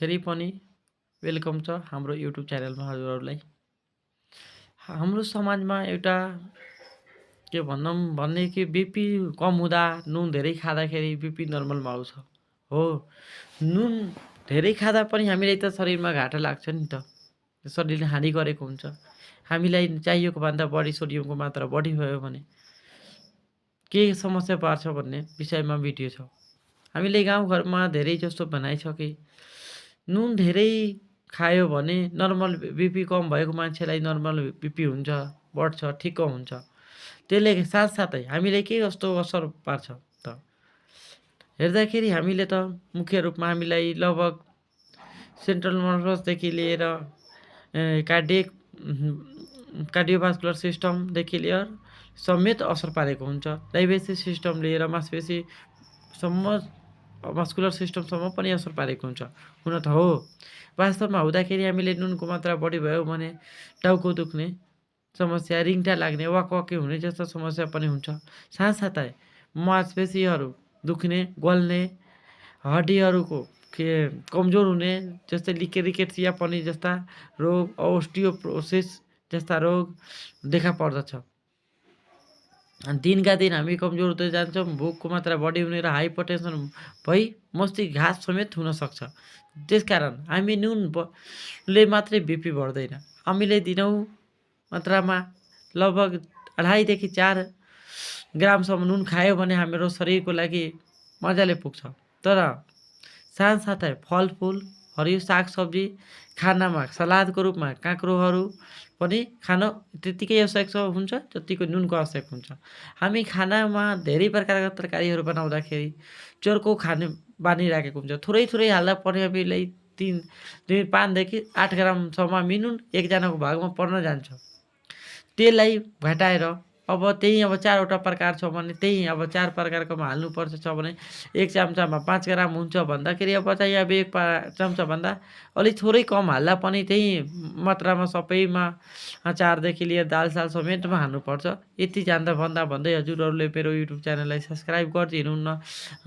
फेरि पनि वेलकम छ हाम्रो युट्युब च्यानलमा हजुरहरूलाई। हाम्रो समाजमा एउटा के भनौँ भने कि बिपी कम हुँदा नुन धेरै खाँदाखेरि बिपी नर्मलमा आउँछ। हो, नुन धेरै खाँदा पनि हामीलाई त शरीरमा घाटा लाग्छ नि त। शरीरले हानि गरेको हुन्छ। हामीलाई चाहिएको भन्दा बढी सोडियमको मात्रा बढी भयो भने के समस्या पार्छ भन्ने विषयमा भिडियो छ। हामीले गाउँघरमा धेरै जस्तो भनाइ छ कि नुन धेरै खायो भने नर्मल बिपी कम भएको मान्छेलाई नर्मल बिपी हुन्छ, बढ्छ, ठिक्क हुन्छ। त्यसले साथसाथै हामीलाई के कस्तो असर पार्छ त? हेर्दाखेरि हामीले त मुख्य रूपमा हामीलाई लगभग सेन्ट्रल नर्भसदेखि लिएर कार्डियोभास्कुलर सिस्टमदेखि लिएर समेत असर पारेको हुन्छ। डाइजेस्टिभ सिस्टम लिएर मांसपेशीसम्म मस्कुलर सिस्टमसम्म पनि असर पारेको हुन्छ। हुन त हो, वास्तवमा हुँदाखेरि हामीले नुनको मात्रा बढी भयो भने टाउको दुख्ने समस्या, रिङ्टा लाग्ने, वाकवाकी हुने जस्ता समस्या पनि हुन्छ। साथसाथै मांसपेशीहरू दुख्ने, गल्ने, हड्डीहरूको कमजोर हुने जस्तै रिकेट चियापनी जस्ता रोग, ओस्टियोपोरोसिस जस्ता रोग देखा पर्दछ। दिनका दिन हामी कमजोर हुँदै जान्छौँ, भोकको मात्रा बढी हुने र हाइपरटेन्सन भई मस्तिष्क घात समेत हुन सक्छ। त्यसकारण हामी नुनले मात्रै बिपी बढ्दैन। हामीले दिनहुँ मात्रामा लगभग 2.5 देखि 4 ग्रामसम्म नुन खायो भने हाम्रो शरीरको लागि मजाले पुग्छ। तर साथसाथै फलफुल, हरियो सागसब्जी खानामा सलादको रूपमा काँक्रोहरू पनि खान त्यत्तिकै आवश्यक हुन्छ जतिको नुनको आवश्यक हुन्छ। हामी खानामा धेरै प्रकारका तरकारीहरू बनाउँदाखेरि चर्को खाने बानी राखेको हुन्छ। थोरै हाल्दा पनि हामीलाई 5 देखि 8 ग्रामसम्म हामी नुन एकजनाको भागमा पर्न जान्छ। त्यसलाई घटाएर अब 4वटा प्रकार छ भने 4 प्रकारकोमा हाल्नुपर्छ छ भने 1 चम्चामा 5 ग्राम हुन्छ भन्दाखेरि अब चाहिँ अब 1 चम्चाभन्दा अलिक थोरै कम हाल्दा पनि त्यही मात्रामा सबैमा अचारदेखि लिएर दालसाल समेतमा हाल्नुपर्छ। यति जान्दा भन्दै हजुरहरूले मेरो युट्युब च्यानललाई सब्सक्राइब गरिदिनुहुन्न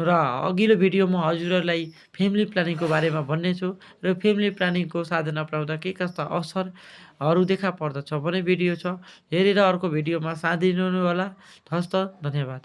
र अघिल्लो भिडियोमा हजुरहरूलाई फ्यामिली प्लानिङको बारेमा भन्नेछु र फ्यामिली प्लानिङको साधन अपनाउँदा के कस्ता असरहरू देखा पर्दछ भन्ने भिडियो छ। हेरेर अर्को भिडियोमा साथ दिनु होला। हस्त, धन्यवाद।